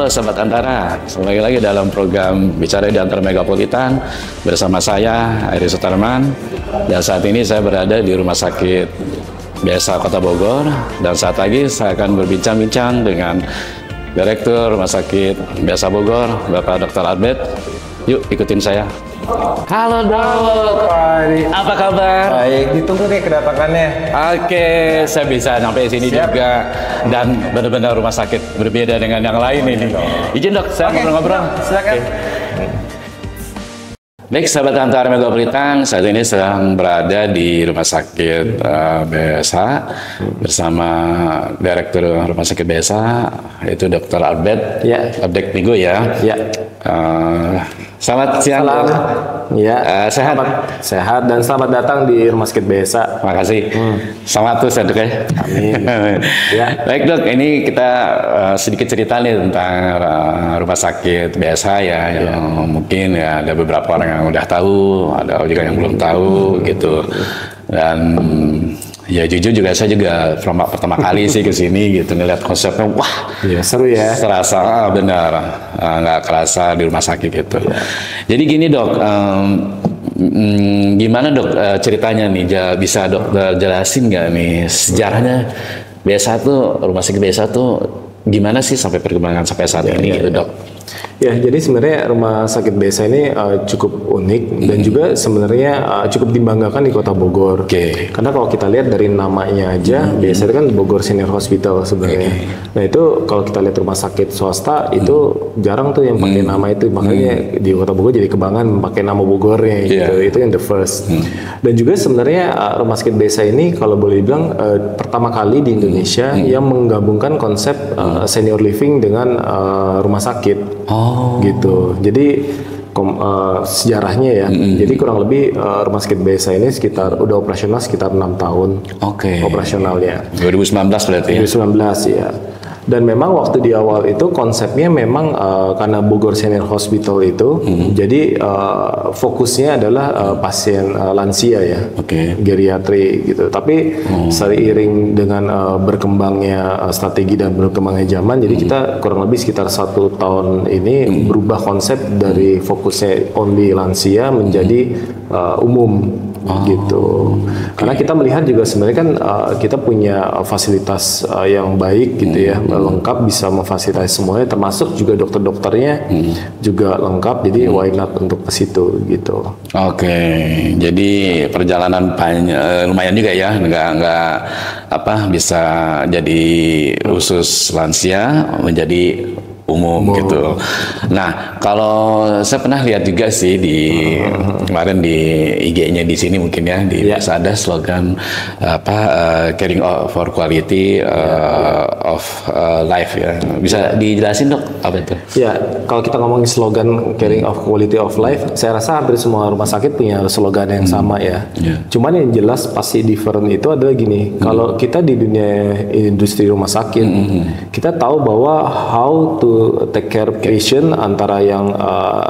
Sobat Antara, kembali lagi dalam program Bicara di Antara Megapolitan bersama saya, Airi Sutarman. Dan saat ini saya berada di Rumah Sakit BSA Kota Bogor. Dan saat lagi saya akan berbincang-bincang dengan Direktur Rumah Sakit BSA Bogor, Bapak Dr. Albert. Yuk ikutin saya. Halo dok, apa kabar? Baik, ditunggu nih kedatangannya. Oke, saya bisa sampai sini juga dan benar-benar rumah sakit berbeda dengan yang lain ini. Izin dok, saya ngobrol-ngobrol. Silakan. Baik, sahabat Antara Megapolitan, saat ini sedang berada di Rumah Sakit BSA bersama Direktur Rumah Sakit BSA, yaitu Dr. Albert. Ya. Albert Minggu ya. Ya. Selamat siang. Salam. Ya. Sehat. Sehat dan selamat datang di Rumah Sakit BSA. Terima kasih. Selamat tuh dok ya. Amin. Ya. Baik dok, ini kita sedikit cerita nih tentang Rumah Sakit BSA ya, yang mungkin ya ada beberapa orang yang udah tahu, ada juga yang belum tahu gitu. Dan ya jujur juga saya juga pertama kali sih ke sini gitu ngeliat konsepnya, wah Ya, seru ya. serasa benar nggak kerasa di rumah sakit gitu. Jadi gini dok, gimana dok ceritanya nih, bisa dok jelasin nggak nih sejarahnya BSA tuh, Rumah Sakit BSA tuh gimana sih sampai perkembangan sampai saat ini gitu dok? Ya, jadi sebenarnya Rumah Sakit BSA ini cukup unik dan juga sebenarnya cukup dibanggakan di Kota Bogor. Karena kalau kita lihat dari namanya aja, BSA itu kan Bogor Senior Hospital sebenarnya. Nah itu kalau kita lihat rumah sakit swasta itu jarang tuh yang pakai nama itu, makanya di Kota Bogor jadi kebanggaan pakai nama Bogornya gitu. Itu yang the first. Dan juga sebenarnya Rumah Sakit BSA ini kalau boleh dibilang pertama kali di Indonesia yang menggabungkan konsep senior living dengan rumah sakit. Gitu. Jadi sejarahnya ya. Jadi kurang lebih Rumah Sakit BSA ini udah operasional sekitar 6 tahun. Operasionalnya. 2019 berarti ya? 2019 ya. Dan memang waktu di awal itu konsepnya memang karena Bogor Senior Hospital itu, jadi fokusnya adalah pasien lansia ya, geriatri gitu. Tapi seiring dengan berkembangnya strategi dan berkembangnya zaman, jadi kita kurang lebih sekitar 1 tahun ini berubah konsep dari fokusnya only lansia menjadi umum. Gitu. Karena kita melihat juga sebenarnya kan kita punya fasilitas yang baik gitu ya, lengkap, bisa memfasilitasi semuanya, termasuk juga dokter-dokternya juga lengkap, jadi why not untuk ke situ gitu. Jadi perjalanan lumayan juga ya, nggak bisa jadi khusus lansia menjadi umum gitu. Nah, kalau saya pernah lihat juga sih kemarin di IG-nya di sini mungkin ya, ada slogan caring for quality of life ya. Bisa dijelasin dok apa itu? Ya, kalau kita ngomongin slogan caring of quality of life, saya rasa hampir semua rumah sakit punya slogan yang sama ya. Cuman yang jelas pasti different itu adalah gini, kalau kita di dunia industri rumah sakit, kita tahu bahwa how to take care patient antara yang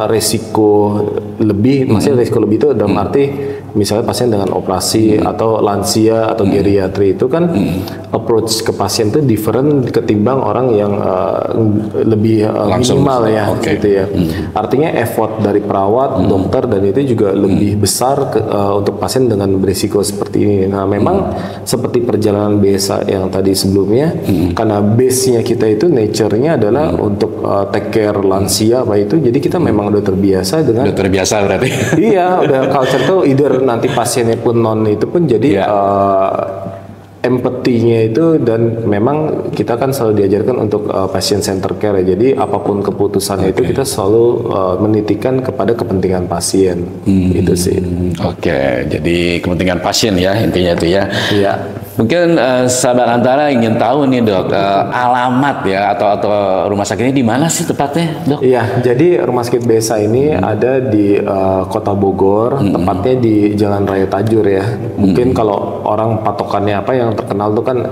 resiko lebih, maksudnya resiko lebih itu dalam arti misalnya pasien dengan operasi atau lansia atau geriatri itu kan approach ke pasien itu different ketimbang orang yang lebih minimal ya gitu ya. Artinya effort dari perawat, dokter dan itu juga lebih besar untuk pasien dengan berisiko seperti ini. Nah memang seperti perjalanan biasa yang tadi sebelumnya, karena base-nya kita itu nature-nya adalah untuk take care lansia apa itu, jadi kita memang udah terbiasa dengan berarti. Iya, udah culture tuh either nanti pasiennya pun non itu pun jadi empatinya itu, dan memang kita kan selalu diajarkan untuk patient center care ya. Jadi apapun keputusannya itu kita selalu menitikan kepada kepentingan pasien. Itu sih. Jadi kepentingan pasien ya intinya itu ya. Iya. Mungkin sahabat Antara ingin tahu nih dok, alamat ya atau rumah sakit ini di mana sih tepatnya dok? Iya, jadi Rumah Sakit BSA ini ada di Kota Bogor, tepatnya di Jalan Raya Tajur ya. Mungkin kalau orang patokannya apa yang terkenal tuh kan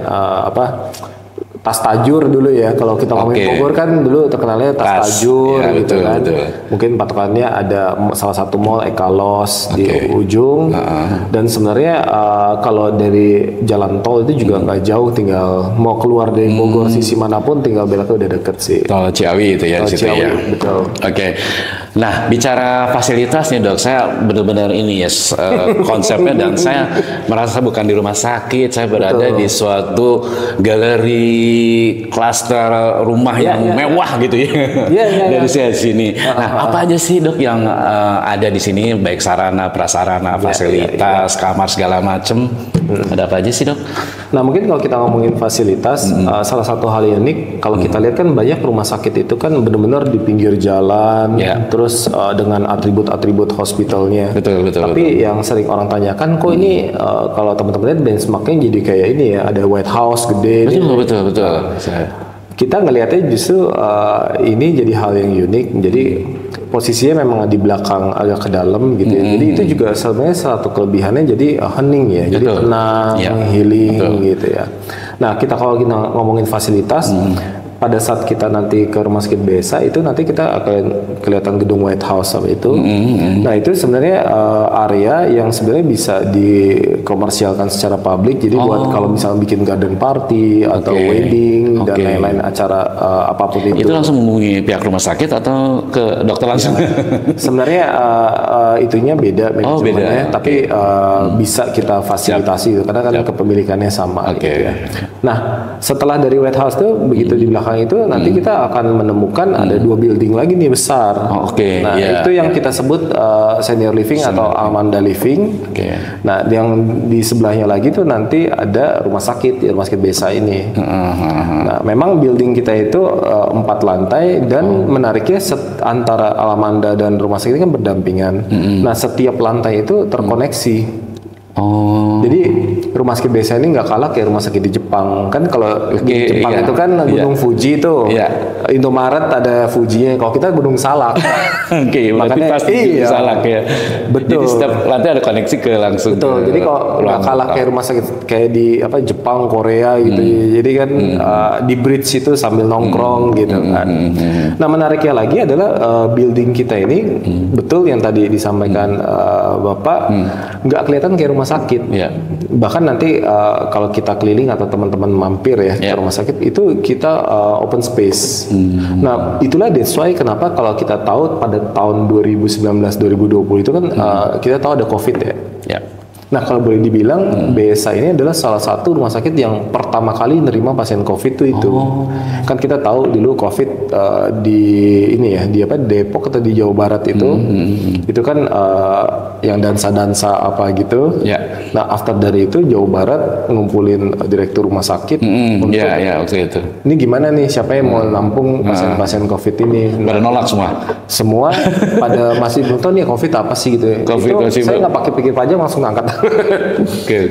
tas tajur dulu ya. Kalau kita ngomongin Bogor kan dulu terkenalnya tas tajur ya, gitu betul, kan. Betul. Mungkin patokannya ada salah satu mall Ekalos di ujung. Dan sebenarnya kalau dari jalan tol itu juga nggak jauh, tinggal mau keluar dari Bogor sisi manapun tinggal belok udah deket sih. Tol Ciawi itu ya, Tol situ Ciawi, ya. betul. Oke. Nah, bicara fasilitas nih dok, saya benar-benar ini ya konsepnya dan saya merasa bukan di rumah sakit, saya berada di suatu galeri klaster rumah yang mewah gitu ya. Dari sini. Nah, apa aja sih dok yang ada di sini, baik sarana, prasarana, fasilitas, kamar segala macem? Ada apa aja sih dok? Nah, mungkin kalau kita ngomongin fasilitas, salah satu hal yang unik kalau kita lihat kan banyak rumah sakit itu kan benar-benar di pinggir jalan, terus dengan atribut-atribut hospitalnya. Betul. Tapi yang sering orang tanyakan, kok ini kalau teman-teman lihat benchmarknya jadi kayak ini ya, ada White House gede. Betul. Kita ngelihatnya justru ini jadi hal yang unik. Jadi posisinya memang di belakang agak ke dalam gitu ya. Jadi itu juga sebenarnya satu kelebihannya, jadi hening ya. Jadi tenang, healing gitu ya. Nah, kalau kita ngomongin fasilitas, pada saat kita nanti ke rumah sakit BSA itu nanti kita akan kelihatan gedung White House sama itu. Nah, itu sebenarnya area yang sebenarnya bisa dikomersialkan secara publik. Jadi buat kalau misalnya bikin garden party atau wedding dan lain-lain acara apapun itu. Itu langsung menghubungi pihak rumah sakit atau ke dokter langsung? Sebenarnya itunya beda manajemennya, tapi bisa kita fasilitasi gitu, karena kan kepemilikannya sama gitu ya. Nah, setelah dari White House tuh begitu di belakang itu nanti kita akan menemukan ada 2 building lagi nih besar. Nah, itu yang kita sebut senior living atau Amanda Living. Nah, yang di sebelahnya lagi tuh nanti ada rumah sakit BSA ini. Nah, memang building kita itu 4 lantai dan menariknya antara Amanda dan rumah sakit ini kan berdampingan. Nah, setiap lantai itu terkoneksi. Jadi rumah sakit BSA ini nggak kalah kayak rumah sakit di Jepang. Kan kalau di Jepang itu kan Gunung Fuji tuh. Indomaret ada Fujinya. Kalau kita Gunung Salak. Makanya pasti Salak ya. Betul. Jadi setiap lantai ada koneksi ke langsung. Betul. Jadi kalau nggak kalah kayak rumah sakit kayak di Jepang, Korea gitu. Jadi kan di bridge itu sambil nongkrong gitu kan. Nah, menariknya lagi adalah building kita ini betul yang tadi disampaikan Bapak, nggak kelihatan kayak rumah sakit. Bahkan nanti kalau kita keliling atau teman-teman mampir ya ke rumah sakit itu kita open space. Nah, itulah that's why kenapa kalau kita tahu pada tahun 2019-2020 itu kan kita tahu ada COVID ya. Nah, kalau boleh dibilang BSA ini adalah salah satu rumah sakit yang pertama kali nerima pasien COVID itu. Kan kita tahu dulu COVID di Depok atau di Jawa Barat itu, itu kan yang dansa-dansa apa gitu. Nah, after dari itu Jawa Barat ngumpulin direktur rumah sakit untuk waktu itu. Ini gimana nih, siapa yang mau nampung pasien-pasien COVID ini? Pada nolak semua. Semua pada masih belum tahu nih COVID apa sih gitu. Saya nggak pakai pikir panjang langsung angkat.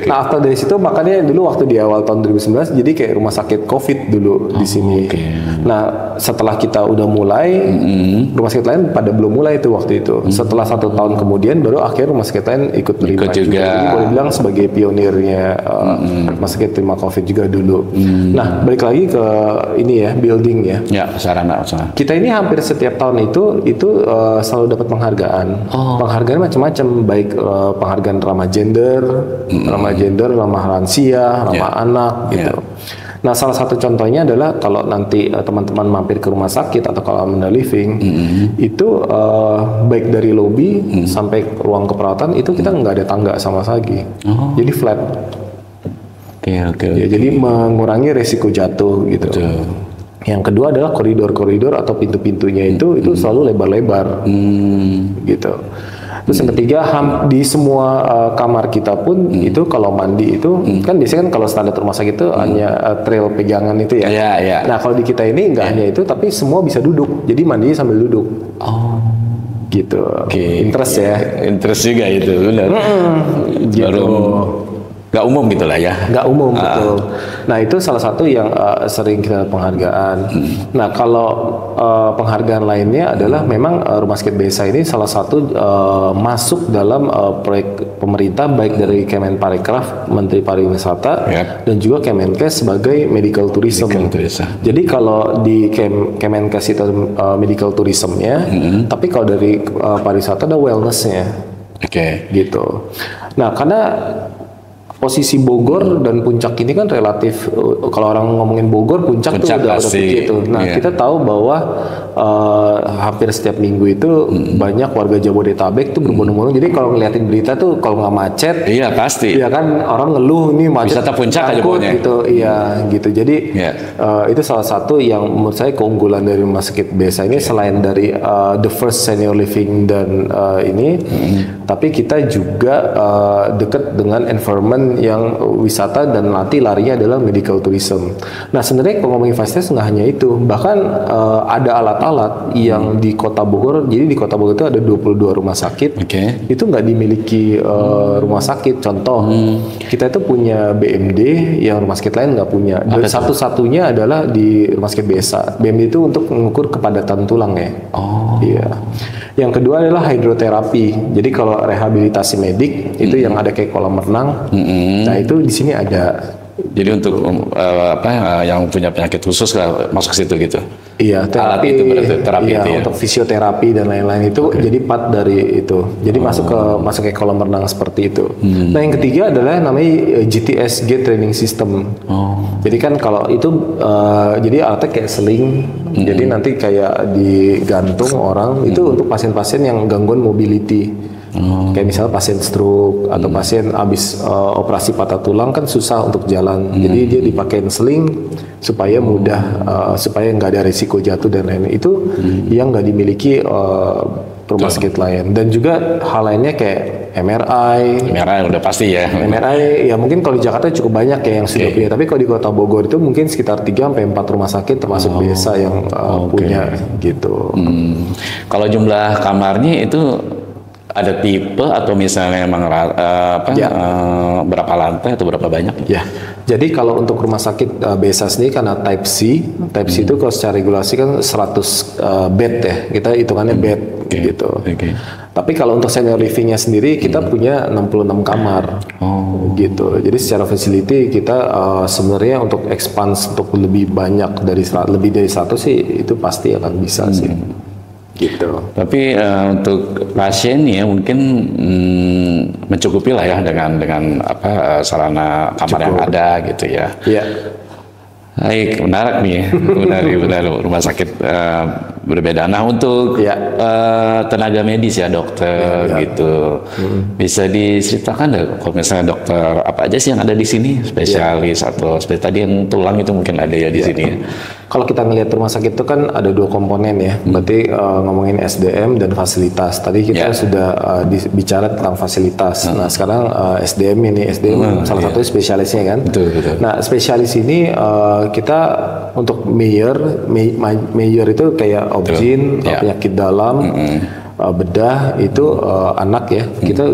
Nah, after dari situ makanya dulu waktu di awal tahun 2019 jadi kayak rumah sakit COVID dulu di sini. Nah, setelah kita udah mulai, rumah sakit lain pada belum mulai itu waktu itu. Setelah 1 tahun kemudian baru akhirnya rumah sakit lain ikut terima juga. Jadi boleh bilang sebagai pionirnya rumah sakit terima COVID juga dulu. Nah, balik lagi ke ini ya, building ya. Sarana. Kita ini hampir setiap tahun itu selalu dapat penghargaan. Penghargaan macam-macam, baik penghargaan ramah gender, ramah lansia, ramah anak gitu. Nah, salah satu contohnya adalah kalau nanti teman-teman mampir ke rumah sakit atau kalau Amanda Living itu baik dari lobby sampai ruang keperawatan itu kita nggak ada tangga sama lagi. Jadi flat. Ya, jadi mengurangi resiko jatuh gitu. Yang kedua adalah koridor-koridor atau pintu-pintunya itu selalu lebar-lebar gitu. Terus yang ketiga, di semua kamar kita pun itu kalau mandi itu kan biasanya kan kalau standar rumah sakit itu hanya trail pegangan itu ya. Nah, kalau di kita ini nggak hanya itu, tapi semua bisa duduk. Jadi mandinya sambil duduk. Gitu. Interest ya. Interest juga itu, benar. Gitu. nggak umum gitu lah ya. Nggak umum, betul. Nah itu salah satu yang sering kita penghargaan. Nah kalau penghargaan lainnya adalah memang Rumah Sakit BSA ini salah satu masuk dalam proyek pemerintah baik dari Kemenparekraf, Menteri Pariwisata, dan juga Kemenkes sebagai medical tourism. Jadi kalau di Kemenkes itu medical tourismnya, tapi kalau dari pariwisata ada wellnessnya. Gitu. Nah karena posisi Bogor dan Puncak ini kan relatif, kalau orang ngomongin Bogor, Puncak tuh udah begitu. Nah kita tahu bahwa hampir setiap minggu itu banyak warga Jabodetabek tuh berbondong-bondong. Jadi kalau ngeliatin berita tuh kalau nggak macet, iya pasti. Iya kan orang ngeluh ini macet. Wisata Puncak aja pokoknya. Gitu, iya gitu. Jadi itu salah satu yang menurut saya keunggulan dari Rumah Sakit BSA ini selain dari the first senior living dan ini, tapi kita juga dekat dengan environment yang wisata dan nanti larinya adalah medical tourism. Nah sebenarnya kalau ngomongin fasilitas nggak hanya itu, bahkan ada alat-alat yang di Kota Bogor. Jadi di Kota Bogor itu ada 22 rumah sakit. Itu nggak dimiliki rumah sakit. Contoh, kita itu punya BMD yang rumah sakit lain nggak punya. Dan satu-satunya adalah di Rumah Sakit BSA. BMD itu untuk mengukur kepadatan tulang ya. Iya. Yang kedua adalah hidroterapi. Jadi kalau rehabilitasi medik itu yang ada kayak kolam renang. Nah itu di sini ada. Jadi untuk yang punya penyakit khusus masuk ke situ gitu. Iya, terapi itu berarti terapi iya, itu ya. untuk fisioterapi dan lain-lain itu jadi part dari itu. Jadi masuk ke kolam renang seperti itu. Nah, yang ketiga adalah namanya GTSG training system. Jadi kan kalau itu jadi alatnya kayak seling. Jadi nanti kayak digantung orang itu untuk pasien-pasien yang gangguan mobility. Kayak misalnya pasien stroke atau pasien habis operasi patah tulang kan susah untuk jalan. Jadi dia dipakein seling supaya mudah, supaya nggak ada risiko jatuh dan lain-lain. Itu yang nggak dimiliki rumah sakit lain. Dan juga hal lainnya kayak MRI. MRI udah pasti ya. MRI ya mungkin kalau di Jakarta cukup banyak ya yang sudah punya. Tapi kalau di Kota Bogor itu mungkin sekitar 3-4 rumah sakit termasuk BSA yang punya gitu. Kalau jumlah kamarnya itu ada tipe atau misalnya memang berapa lantai atau berapa banyak? Ya, jadi kalau untuk rumah sakit BSA sendiri karena Type C itu kalau secara regulasi kan 100 bed ya, kita hitungannya bed gitu. Tapi kalau untuk senior livingnya sendiri kita punya 66 kamar, gitu. Jadi secara facility kita sebenarnya untuk expand untuk lebih dari 100 sih itu pasti akan bisa sih. Gitu. Tapi untuk pasien ya mungkin mencukupi lah ya dengan sarana kamar yang ada gitu ya. Iya. Baik, menarik nih, benar rumah sakit berbeda. Nah untuk tenaga medis ya dokter gitu, bisa diceritakan nggak kalau misalnya dokter apa aja sih yang ada di sini, spesialis atau seperti tadi yang tulang itu mungkin ada ya di sini. Kalau kita ngelihat rumah sakit itu kan ada 2 komponen ya, berarti ngomongin SDM dan fasilitas. Tadi kita sudah bicara tentang fasilitas. Nah sekarang SDM salah satu spesialisnya kan. Betul. Nah spesialis ini kita untuk mayor itu kayak obgyn, penyakit dalam, bedah itu anak ya.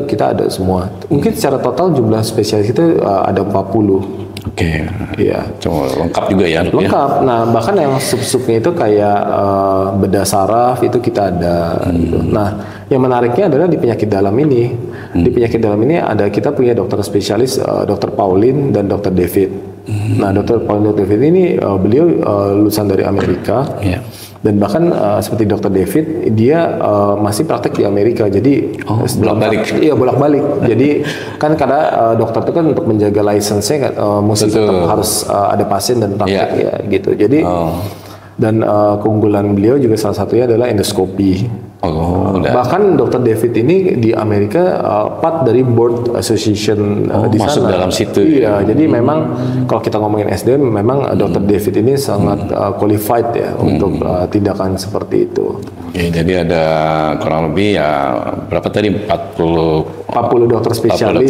Kita ada semua. Mungkin secara total jumlah spesialis itu ada 40. Iya. Cuma lengkap juga ya. Lengkap. Nah bahkan yang sub-subnya itu kayak bedah saraf itu kita ada. Gitu. Nah yang menariknya adalah di penyakit dalam ini. Di penyakit dalam ini kita punya dokter spesialis, dokter Pauline dan dokter David. Nah dokter Pauline dan David ini beliau lulusan dari Amerika. Dan bahkan seperti Dr. David, dia masih praktek di Amerika, jadi bolak-balik. Iya bolak-balik. Jadi kan karena dokter itu kan untuk menjaga license-nya mesti tetap harus ada pasien dan praktek ya gitu. Jadi dan keunggulan beliau juga salah satunya adalah endoskopi. Bahkan Dr. David ini di Amerika part dari Board Association di sana. Masuk dalam situ. Iya, jadi memang kalau kita ngomongin SDM, memang Dr. David ini sangat qualified ya untuk tindakan seperti itu. Jadi ada kurang lebih ya berapa tadi 40 dokter spesialis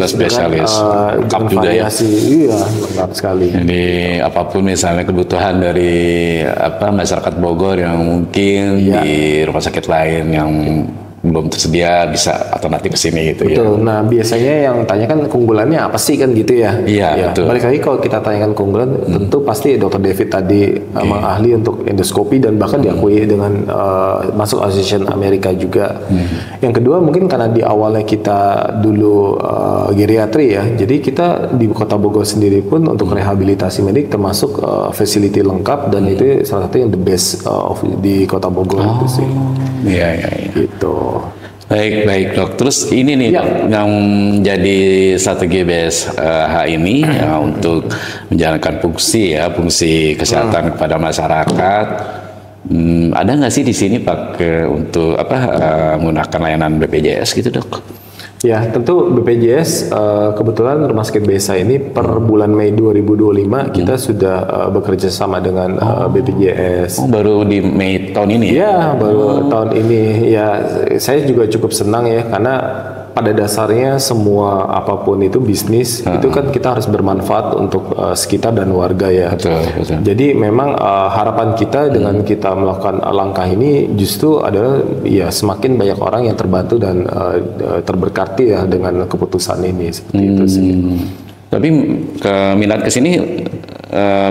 lengkap juga ya. Iya, lengkap sekali. Jadi apapun misalnya kebutuhan dari masyarakat Bogor yang mungkin di rumah sakit lain yang belum tersedia bisa alternatif ke sini gitu ya. Betul. Nah, biasanya yang tanya kan keunggulannya apa sih kan gitu ya. Iya, betul. Balik lagi kalau kita tanyakan keunggulan, tentu pasti Dr. David tadi emang ahli untuk endoskopi dan bahkan diakui dengan masuk Association Amerika juga. Yang kedua mungkin karena di awalnya kita dulu geriatri ya. Jadi kita di Kota Bogor sendiri pun untuk rehabilitasi medik termasuk facility lengkap dan itu salah satu yang the best di Kota Bogor itu sih. Iya. Gitu. Baik dok. Terus ini nih dok, yang jadi strategi BSH ini ya, untuk menjalankan fungsi kesehatan kepada masyarakat. Ada nggak sih di sini pakai untuk menggunakan layanan BPJS gitu dok? Ya, tentu BPJS kebetulan Rumah Sakit BSH ini per bulan Mei 2025 kita sudah bekerja sama dengan BPJS. Baru di Mei tahun ini? Ya, baru tahun ini. Ya, saya juga cukup senang ya karena pada dasarnya semua apapun itu bisnis itu kan kita harus bermanfaat untuk sekitar dan warga ya. Betul. Jadi memang harapan kita dengan kita melakukan langkah ini justru adalah ya semakin banyak orang yang terbantu dan terberkati ya dengan keputusan ini seperti itu sih. Tapi minat kesini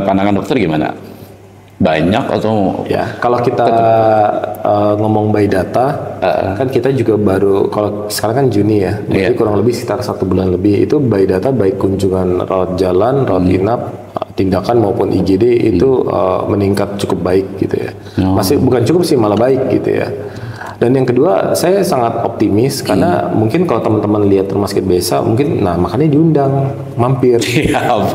pandangan dokter gimana? Banyak atau? Ya, kalau kita ngomong by data, kan kita juga baru, kalau sekarang kan Juni ya, berarti kurang lebih sekitar 1 bulan lebih, itu by data baik kunjungan rawat jalan, rawat inap, tindakan maupun IGD itu meningkat cukup baik gitu ya. Masih bukan cukup sih, malah baik gitu ya. Dan yang kedua, saya sangat optimis karena mungkin kalau teman-teman lihat Rumah Sakit BSH, mungkin, nah makanya diundang, mampir.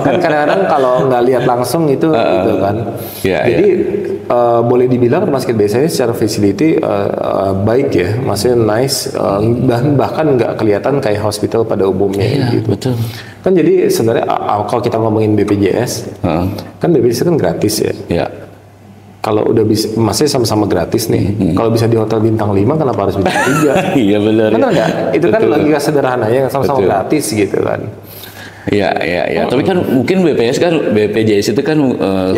Kan kadang-kadang kalau nggak lihat langsung itu gitu kan. Jadi boleh dibilang Rumah Sakit BSH ini secara facility baik ya, maksudnya nice, dan bahkan nggak kelihatan kayak hospital pada umumnya gitu. Betul. Kan jadi sebenarnya kalau kita ngomongin BPJS, kan BPJS kan gratis ya. Kalau udah bisa, masih sama-sama gratis nih. Kalau bisa di hotel bintang 5, kenapa harus bintang 3? Iya benar. Benar nggak? Itu kan logika sederhananya sama-sama gratis gitu kan. Iya. Tapi kan mungkin BPJS itu kan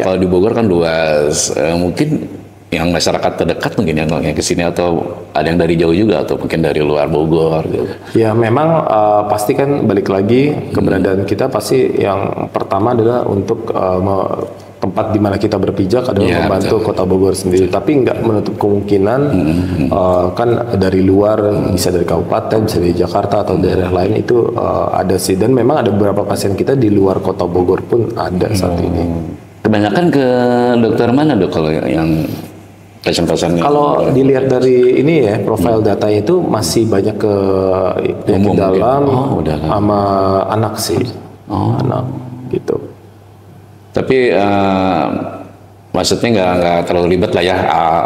kalau di Bogor kan luas. Mungkin yang masyarakat terdekat mungkin yang kesini atau ada yang dari jauh juga atau mungkin dari luar Bogor gitu. Ya memang pasti kan balik lagi keberadaan kita pasti yang pertama adalah untuk tempat di mana kita berpijak adalah membantu Kota Bogor sendiri. Tapi nggak menutup kemungkinan kan dari luar, bisa dari kabupaten, bisa dari Jakarta atau daerah lain itu ada sih. Dan memang ada beberapa pasien kita di luar Kota Bogor pun ada saat ini. Kebanyakan ke dokter mana dok kalau yang pasien-pasiennya? Kalau dilihat dari ini ya profil data itu masih banyak ke penyakit dalam sama anak sih, anak gitu. Tapi maksudnya nggak terlalu ribet lah ya,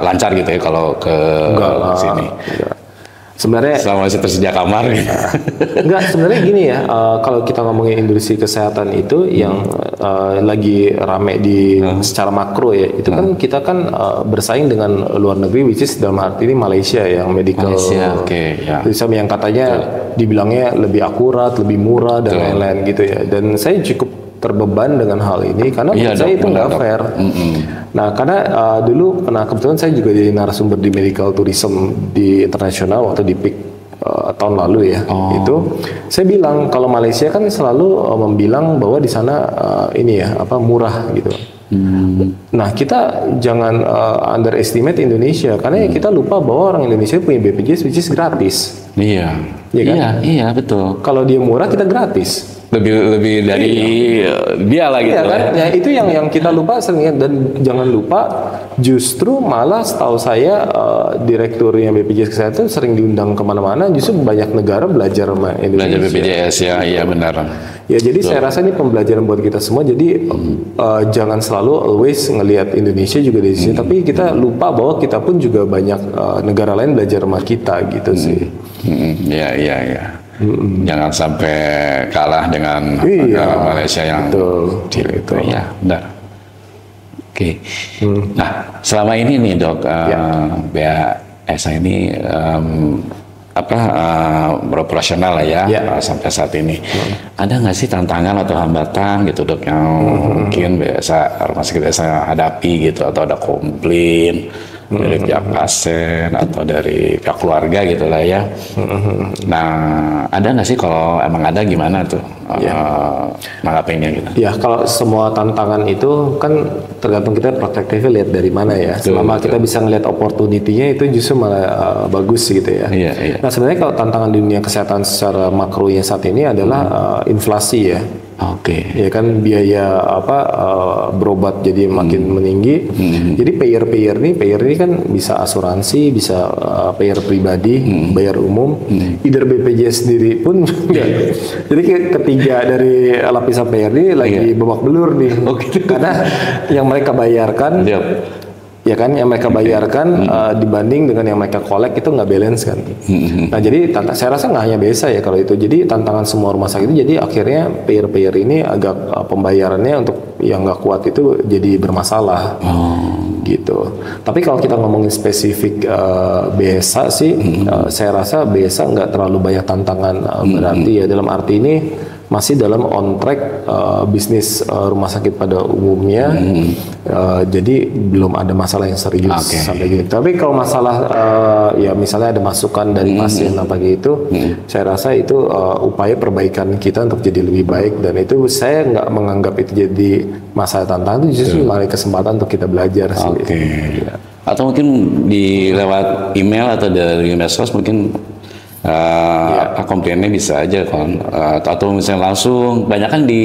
lancar gitu ya kalau ke sini. Sebenarnya selama masih tersedia kamar. Enggak, sebenarnya gini ya, kalau kita ngomongin industri kesehatan itu yang lagi rame di secara makro ya, itu kan kita kan bersaing dengan luar negeri, which is dalam arti ini Malaysia yang medical system yang katanya dibilangnya lebih akurat, lebih murah dan lain-lain gitu ya. Dan saya cukup terbeban dengan hal ini karena menurut saya itu nggak fair. Nah, karena dulu kebetulan saya juga jadi narasumber di medical tourism di internasional waktu di PIK tahun lalu ya. Itu saya bilang kalau Malaysia kan selalu membilang bahwa di sana ini ya murah gitu. Nah, kita jangan underestimate Indonesia karena kita lupa bahwa orang Indonesia punya BPJS which is gratis. Iya kan? Iya betul. Kalau dia murah kita gratis. Lebih dari dia lah gitu kan? Ya itu yang kita lupa sering, dan jangan lupa justru malah setahu saya direkturnya BPJS Kesehatan sering diundang kemana-mana, justru banyak negara belajar sama Indonesia. Belajar BPJS ya benar. Ya jadi saya rasa ini pembelajaran buat kita semua. Jadi jangan selalu always ngelihat Indonesia juga di sini, tapi kita lupa bahwa kita pun juga banyak negara lain belajar sama kita gitu sih. Iya. Jangan sampai kalah dengan negara Malaysia yang itu ya benar. Oke. Nah selama ini nih dok, BSH ini beroperasional lah ya sampai saat ini. Ada nggak sih tantangan atau hambatan gitu dok yang mungkin Rumah Sakit BSH hadapi gitu, atau ada komplain dari pihak pasien atau dari pihak keluarga gitulah ya. Nah, ada nggak sih kalau emang ada gimana tuh nanggapinnya gitu? Ya, kalau semua tantangan itu kan tergantung kita perspektifnya lihat dari mana ya. Selama kita bisa ngelihat opportunity-nya itu justru malah bagus gitu ya. Nah, sebenarnya kalau tantangan di dunia kesehatan secara makronya saat ini adalah inflasi ya. Ya kan biaya berobat jadi makin meninggi. Jadi payer ini kan bisa asuransi, bisa payer pribadi, bayar umum, either BPJS sendiri pun enggak. Jadi ketiga dari lapisan payer ini lagi babak belur nih. Karena yang mereka bayarkan ya kan yang mereka bayarkan dibanding dengan yang mereka collect itu nggak balance kan. Nah jadi saya rasa nggak hanya BSA ya kalau itu. Jadi tantangan semua rumah sakit itu jadi akhirnya payer ini agak pembayarannya untuk yang nggak kuat itu jadi bermasalah gitu. Tapi kalau kita ngomongin spesifik BSA sih, saya rasa BSA nggak terlalu banyak tantangan berarti ya, dalam arti ini masih dalam on track bisnis rumah sakit pada umumnya. Jadi belum ada masalah yang serius sampai gitu. Tapi kalau masalah ya misalnya ada masukan dari pasien apa gitu, saya rasa itu upaya perbaikan kita untuk jadi lebih baik, dan itu saya nggak menganggap itu jadi masalah tantangan, itu justru malah kesempatan untuk kita belajar sih. Ya. Atau mungkin lewat email atau dari medsos mungkin komplainnya bisa aja kan, atau misalnya langsung banyak kan di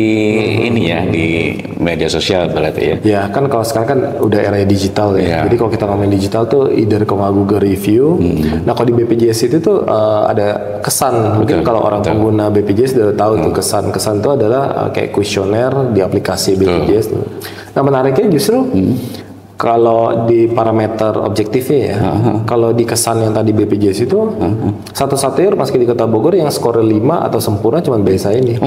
ini ya di media sosial berarti ya. Ya kan kalau sekarang kan udah era digital ya. Jadi kalau kita ngomongin digital tuh either kalau Google review. Nah kalau di BPJS itu tuh ada kesan. Mungkin kalau orang pengguna BPJS udah tahu tuh kesan itu adalah kayak kuesioner di aplikasi BPJS. Nah menariknya justru kalau di parameter objektifnya ya, kalau di kesan yang tadi BPJS itu satu-satunya rumah sakit di Kota Bogor yang skor 5 atau sempurna cuma BSA ini.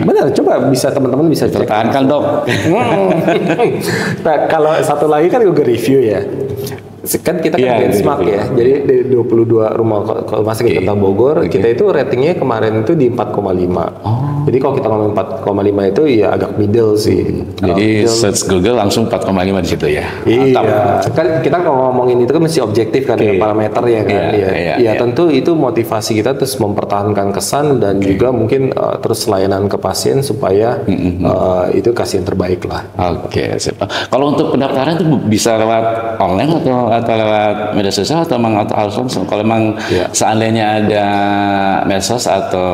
Benar, coba bisa teman-teman bisa cek. Pertahankan dok. Nah kalau satu lagi kan Google review ya. Kan kita kan benchmark ya, jadi dari 22 rumah sakit Kota Bogor, kita itu ratingnya kemarin itu di 4,5. Jadi kalau kita ngomong 4,5 itu ya agak middle sih. Jadi search Google langsung 4,5 di situ ya. Iya, kan kita kalau ngomongin itu kan mesti objektif kan ya, parameter ya kan. Iya, tentu itu motivasi kita terus mempertahankan kesan dan juga mungkin terus layanan ke pasien supaya itu kasih yang terbaik lah. Kalau untuk pendaftaran itu bisa lewat online atau lewat media sosial atau memang harus langsung? Kalau memang seandainya ada medsos atau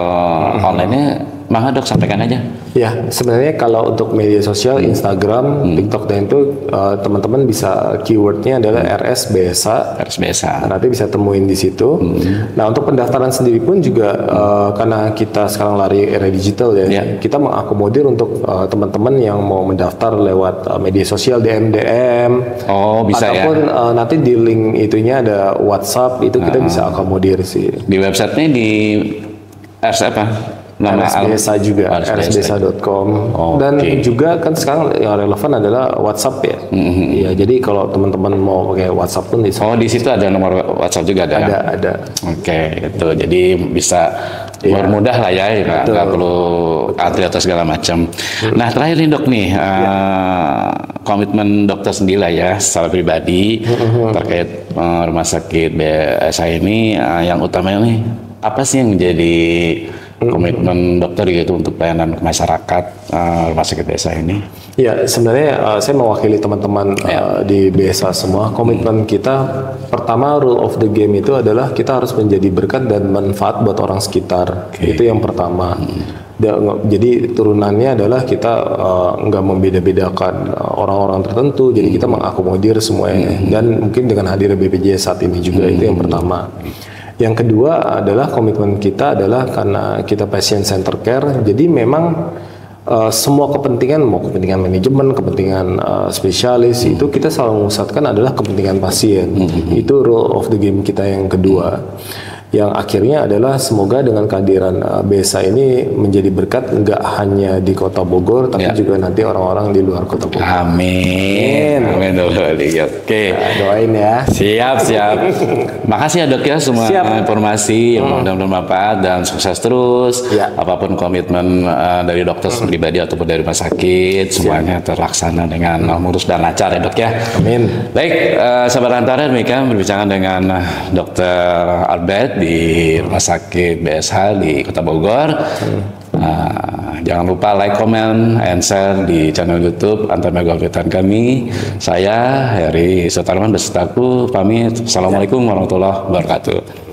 online-nya, maka dok sampaikan aja. Ya, sebenarnya kalau untuk media sosial, Instagram, TikTok dan itu teman-teman bisa keywordnya adalah RS BSA. Nanti bisa temuin di situ. Nah untuk pendaftaran sendiri pun juga karena kita sekarang lari era digital ya, kita mengakomodir untuk teman-teman yang mau mendaftar lewat media sosial DM. Bisa ataupun nanti di link itunya ada WhatsApp, itu kita bisa akomodir sih. Di websitenya di apa? RSBSA juga, rsbsa.com. Dan juga kan sekarang yang relevan adalah WhatsApp ya. Iya, jadi kalau teman-teman mau pakai WhatsApp pun bisa. Di situ ada nomor WhatsApp juga ada. Ada. Itu jadi bisa bermudah lah ya, nggak perlu antri atau segala macam. Nah terakhir nih dok nih, komitmen dokter sendiri lah ya, secara pribadi terkait rumah sakit BSA ini, yang utamanya nih apa sih yang menjadi komitmen dokter gitu untuk pelayanan masyarakat rumah sakit BSA ini? Ya sebenarnya saya mewakili teman-teman di BSA semua. Komitmen kita pertama, rule of the game itu adalah kita harus menjadi berkat dan manfaat buat orang sekitar. Itu yang pertama. Jadi turunannya adalah kita nggak membeda-bedakan orang-orang tertentu. Jadi kita mengakomodir semuanya. Dan mungkin dengan hadirnya BPJS saat ini juga itu yang pertama. Yang kedua adalah komitmen kita adalah karena kita patient center care, jadi memang semua kepentingan, mau kepentingan manajemen, kepentingan spesialis, itu kita selalu mengusahakan adalah kepentingan pasien. Itu rule of the game kita yang kedua. yang akhirnya adalah semoga dengan kehadiran BESA ini menjadi berkat nggak hanya di Kota Bogor tapi juga nanti orang-orang di luar Kota Bogor. Amin. Amin. Oke. Nah, doain ya. Siap. Makasih ya Dok ya semua informasi yang mudah-mudahan bermanfaat dan sukses terus. Apapun komitmen dari dokter pribadi ataupun dari rumah sakit semuanya terlaksana dengan mulus dan lancar ya Dok ya. Amin. Baik, sahabat Antara demikian berbincang dengan Dr. Albert di Rumah Sakit BSH di Kota Bogor. Jangan lupa like, comment, and share di channel YouTube Antar Mega Wetan kami. Saya Heri Sutarman besertaku pamit. Assalamualaikum warahmatullahi wabarakatuh.